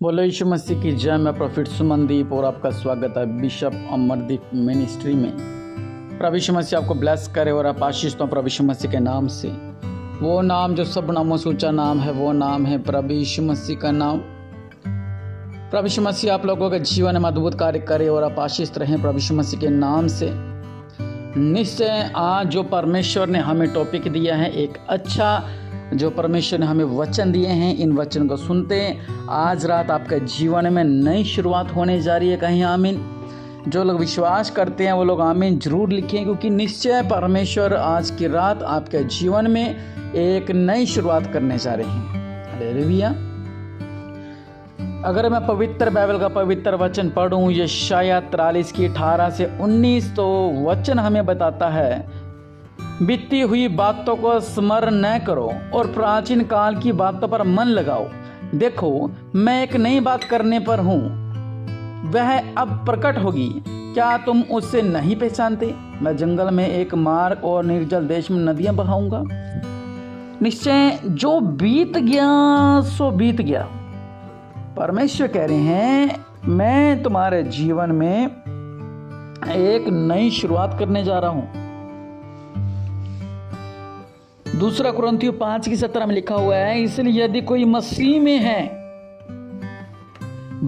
बोलो यीशु मसीह की जय। मैं प्रॉफिट सुमनदीप और आपका स्वागत है बिशप अमरदीप मिनिस्ट्री में। प्रभु यीशु मसीह आपको ब्लेस करे और आप आशीष दो प्रभु यीशु मसीह के नाम से। वो नाम जो सब नामों से ऊंचा नाम है, वो नाम है प्रभु यीशु मसीह का नाम। प्रभु यीशु मसीह आप लोगों के जीवन में अद्भुत कार्य करे और आप आशीष रहें प्रभु यीशु मसीह के नाम से। निश्चय आज जो परमेश्वर ने हमें टॉपिक दिया है, एक अच्छा जो परमेश्वर ने हमें वचन दिए हैं, इन वचन को सुनते आज रात आपके जीवन में नई शुरुआत होने जा रही है। कहीं आमीन। जो लोग विश्वास करते हैं वो लोग आमीन जरूर लिखें, क्योंकि निश्चय परमेश्वर आज की रात आपके जीवन में एक नई शुरुआत करने जा रहे हैं। हालेलुया। अगर मैं पवित्र बाइबल का पवित्र वचन पढ़ूं, यशायाह 43 की 18 से 19, तो वचन हमें बताता है, बीती हुई बातों को स्मरण न करो और प्राचीन काल की बातों पर मन लगाओ। देखो मैं एक नई बात करने पर हूँ, वह अब प्रकट होगी, क्या तुम उससे नहीं पहचानते? मैं जंगल में एक मार्ग और निर्जल देश में नदियां बहाऊंगा। निश्चय जो बीत गया सो बीत गया। परमेश्वर कह रहे हैं मैं तुम्हारे जीवन में एक नई शुरुआत करने जा रहा हूं। दूसरा कुरिन्थियों 5:17 में लिखा हुआ है, इसलिए यदि कोई मसीह में है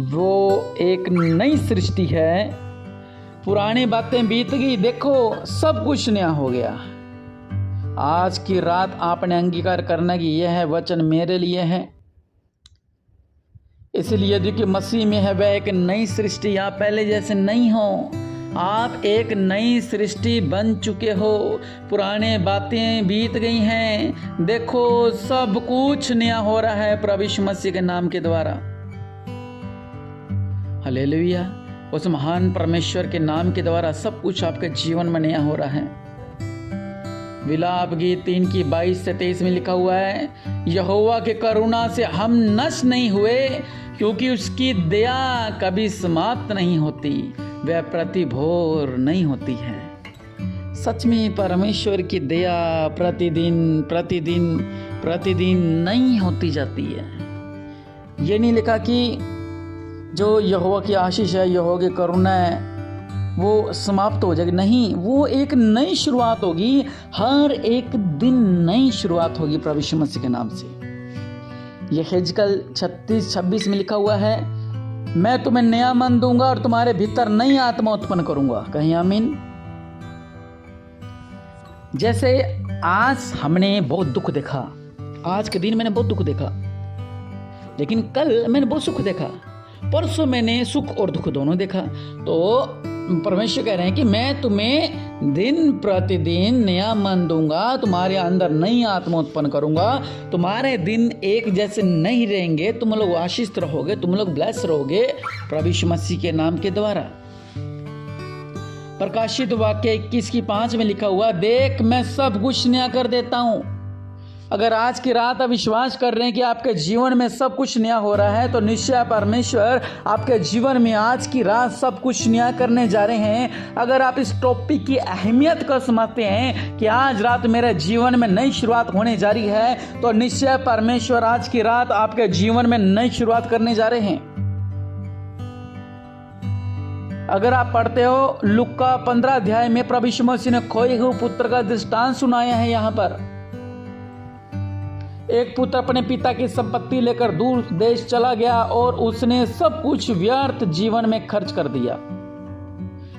वो एक नई सृष्टि है, पुरानी बातें बीत गई, देखो सब कुछ नया हो गया। आज की रात आपने अंगीकार करना कि यह वचन मेरे लिए है। इसलिए यदि कोई मसीह में है वह एक नई सृष्टि, आप पहले जैसे नहीं हो, आप एक नई सृष्टि बन चुके हो। पुराने बातें बीत गई हैं, देखो सब कुछ नया हो रहा है प्रभु यीशु मसीह के नाम के द्वारा। हालेलुया। उस महान परमेश्वर के नाम के द्वारा सब कुछ आपके जीवन में नया हो रहा है। विलाप गीत 3 की 22 से 23 में लिखा हुआ है, यहोवा के करुणा से हम नष्ट नहीं हुए, क्योंकि उसकी दया कभी समाप्त नहीं होती, वह प्रतिभोर नहीं होती है। सच में परमेश्वर की दया प्रतिदिन प्रतिदिन प्रतिदिन नई होती जाती है। ये नहीं लिखा कि जो यहोवा की आशीष है, यहोवा की करुणा है, वो समाप्त हो जाएगी। नहीं, वो एक नई शुरुआत होगी। हर एक दिन नई शुरुआत होगी प्रभु यीशु मसीह के नाम से। यह हेजकल 36:26 में लिखा हुआ है, मैं तुम्हें नया मन दूंगा और तुम्हारे भीतर नई आत्मा उत्पन्न करूंगा। कहीं आमीन। जैसे आज हमने बहुत दुख देखा, आज के दिन मैंने बहुत दुख देखा, लेकिन कल मैंने बहुत सुख देखा, परसों मैंने सुख और दुख दोनों देखा। तो परमेश्वर कह रहे हैं कि मैं तुम्हें दिन प्रतिदिन नया मन दूंगा, तुम्हारे अंदर नई आत्मा उत्पन्न करूंगा, तुम्हारे दिन एक जैसे नहीं रहेंगे, तुम लोग आशीषित रहोगे, तुम लोग ब्लेस रहोगे प्रभु यीशु मसीह के नाम के द्वारा। प्रकाशित वाक्य 21:5 में लिखा हुआ, देख मैं सब कुछ नया कर देता हूं। अगर आज की रात आप विश्वास कर रहे हैं कि आपके जीवन में सब कुछ नया हो रहा है, तो निश्चय परमेश्वर आपके जीवन में आज की रात सब कुछ नया करने जा रहे हैं। अगर आप इस टॉपिक की अहमियत को समझते हैं कि आज रात मेरे जीवन में नई शुरुआत होने जा रही है, तो निश्चय परमेश्वर आज की रात आपके जीवन में नई शुरुआत करने जा रहे हैं। अगर आप पढ़ते हो लूका 15 अध्याय में प्रभु यीशु मसीह ने खोए हुए पुत्र का दृष्टांत सुनाया है। यहाँ पर एक पुत्र अपने पिता की संपत्ति लेकर दूर देश चला गया और उसने सब कुछ व्यर्थ जीवन में खर्च कर दिया।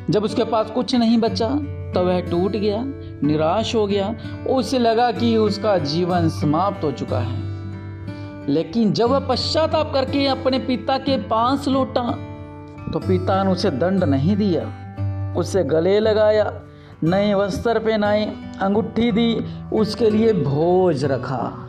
जब उसके पास कुछ नहीं बचा तो वह टूट गया, निराश हो गया, उसे लगा कि उसका जीवन समाप्त हो चुका है। लेकिन जब वह पश्चाताप करके अपने पिता के पास लौटा तो पिता ने उसे दंड नहीं दिया, उसे गले लगाया, नए वस्त्र पहनाए, अंगूठी दी, उसके लिए भोज रखा।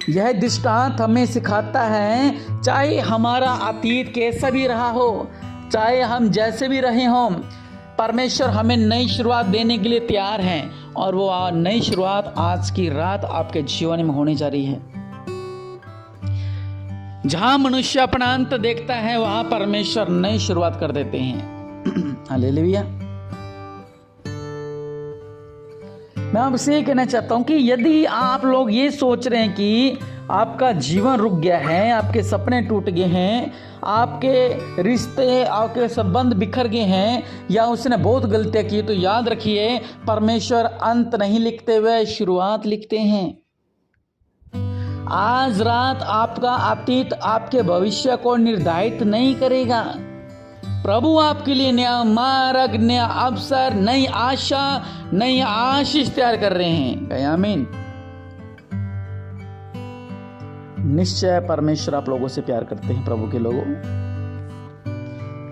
यह दृष्टांत हमें सिखाता है, चाहे हमारा अतीत कैसा भी रहा हो, चाहे हम जैसे भी रहे हों, परमेश्वर हमें नई शुरुआत देने के लिए तैयार हैं। और वो नई शुरुआत आज की रात आपके जीवन में होने जा रही है। जहां मनुष्य अपना अंत देखता है, वहां परमेश्वर नई शुरुआत कर देते हैं। हालेलुया। मैं आपसे ये कहना चाहता हूं कि यदि आप लोग ये सोच रहे हैं कि आपका जीवन रुक गया है, आपके सपने टूट गए हैं, आपके रिश्ते, आपके संबंध बिखर गए हैं, या उसने बहुत गलतियां की, तो याद रखिए परमेश्वर अंत नहीं लिखते हुए शुरुआत लिखते हैं। आज रात आपका अतीत आपके भविष्य को निर्धारित नहीं करेगा। प्रभु आपके लिए नया मार्ग, नया अवसर, नई आशा, नई आशीष तैयार कर रहे हैं। कहें आमीन। निश्चय परमेश्वर आप लोगों से प्यार करते हैं। प्रभु के लोगों,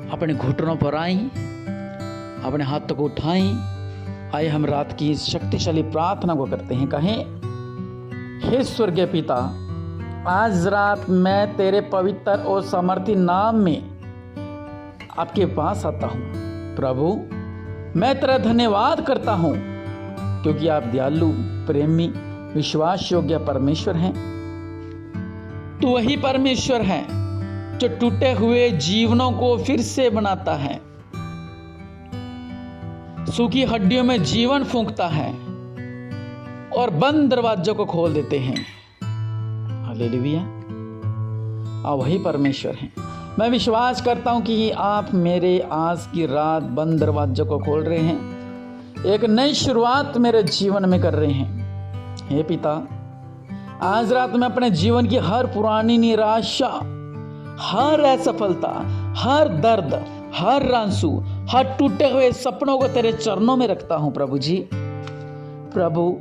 अपने घुटनों पर आएं, अपने हाथों को उठाएं। आइए हम रात की शक्तिशाली प्रार्थना को करते हैं। कहें, हे स्वर्गीय पिता, आज रात मैं तेरे पवित्र और सामर्थी नाम में आपके पास आता हूं। प्रभु, मैं तेरा धन्यवाद करता हूं क्योंकि आप दयालु, प्रेमी, विश्वास योग्य परमेश्वर हैं। तू वही परमेश्वर है जो टूटे हुए जीवनों को फिर से बनाता है, सूखी हड्डियों में जीवन फूंकता है और बंद दरवाजों को खोल देते हैं। हालेलुया। आप वही परमेश्वर हैं। मैं विश्वास करता हूं कि आप मेरे आज की रात बंद दरवाजों को खोल रहे हैं, एक नई शुरुआत मेरे जीवन में कर रहे हैं। हे पिता, आज रात में अपने जीवन की हर पुरानी निराशा, हर असफलता, हर दर्द, हर आंसू, हर टूटे हुए सपनों को तेरे चरणों में रखता हूं। प्रभु जी, प्रभु,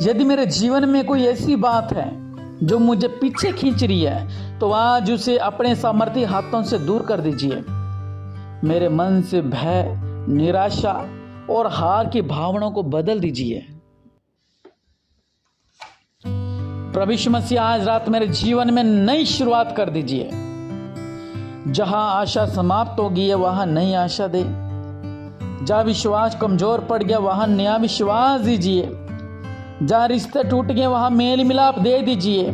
यदि मेरे जीवन में कोई ऐसी बात है जो मुझे पीछे खींच रही है, तो आज उसे अपने सामर्थी हाथों से दूर कर दीजिए। मेरे मन से भय, निराशा और हार की भावनाओं को बदल दीजिए। प्रभु यीशु मसीह, आज रात मेरे जीवन में नई शुरुआत कर दीजिए। जहां आशा समाप्त हो गई है वहां नई आशा दे। जहां विश्वास कमजोर पड़ गया वहां नया विश्वास दीजिए। जहां रिश्ते टूट गए वहां मेल मिलाप दे दीजिए।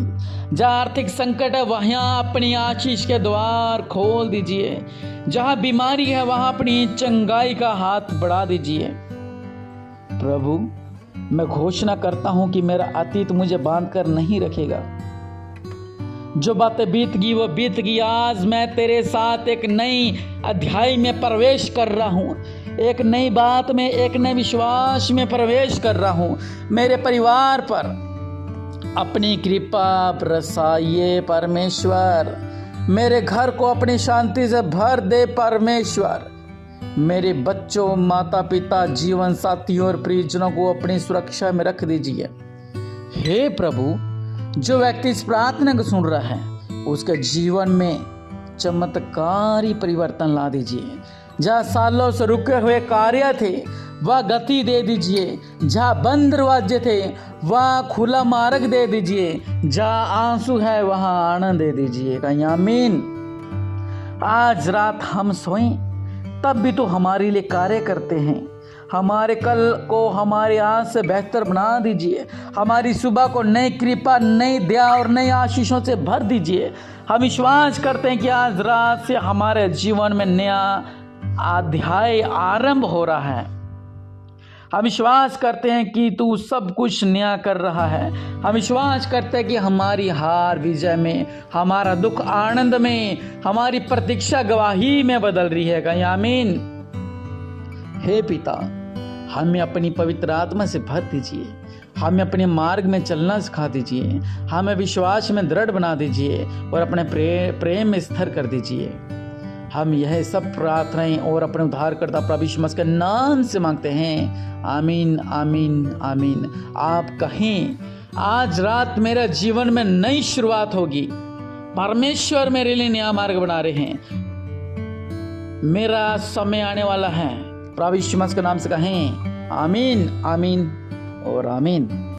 जहां आर्थिक संकट है वहां अपनी आशीष के द्वार खोल दीजिए। जहां बीमारी है वहां अपनी चंगाई का हाथ बढ़ा दीजिए। प्रभु, मैं घोषणा करता हूं कि मेरा अतीत मुझे बांध कर नहीं रखेगा। जो बातें बीत गई वो बीत गई। आज मैं तेरे साथ एक नई अध्याय में प्रवेश कर रहा हूं, एक नई बात में, एक नए विश्वास में प्रवेश कर रहा हूं। मेरे परिवार पर अपनी कृपा बरसाइए परमेश्वर। मेरे घर को अपनी शांति से भर दे परमेश्वर। मेरे बच्चों, माता पिता, जीवन साथियों और परिजनों को अपनी सुरक्षा में रख दीजिए। हे प्रभु, जो व्यक्ति इस प्रार्थना को सुन रहा है उसके जीवन में चमत्कारी परिवर्तन ला दीजिए। जहाँ सालों से रुके हुए कार्य थे वह गति दे दीजिए। जहाँ बंद दरवाजे थे वह खुला मार्ग दे दीजिए। जहाँ आंसू है वहाँ आनंद दे दीजिए। कहीं आमीन। आज रात हम सोएं तब भी तो हमारे लिए कार्य करते हैं। हमारे कल को हमारे आज से बेहतर बना दीजिए। हमारी सुबह को नई कृपा, नई दया और नई आशीषों से भर दीजिए। हम विश्वास करते हैं कि आज रात से हमारे जीवन में नया अध्याय आरंभ हो रहा है। हम विश्वास करते हैं कि तू सब कुछ नया कर रहा है। हम विश्वास करते हैं कि हमारी हार विजय में, हमारा दुख आनंद में, हमारी प्रतीक्षा गवाही में बदल रही है। कहीं आमीन। हे पिता, हमें अपनी पवित्र आत्मा से भर दीजिए। हमें अपने मार्ग में चलना सिखा दीजिए। हमें विश्वास में दृढ़ बना दीजिए और अपने प्रेम में स्थिर कर दीजिए। हम यह सब प्रार्थनाएं और अपने उद्धारकर्ता प्रभु यीशु मसीह के नाम से मांगते हैं। आमीन, आमीन, आमीन। आप कहें, आज रात मेरे जीवन में नई शुरुआत होगी। परमेश्वर मेरे लिए नया मार्ग बना रहे हैं। मेरा समय आने वाला है। प्रभु यीशु मसीह के नाम से कहें, आमीन, आमीन और आमीन।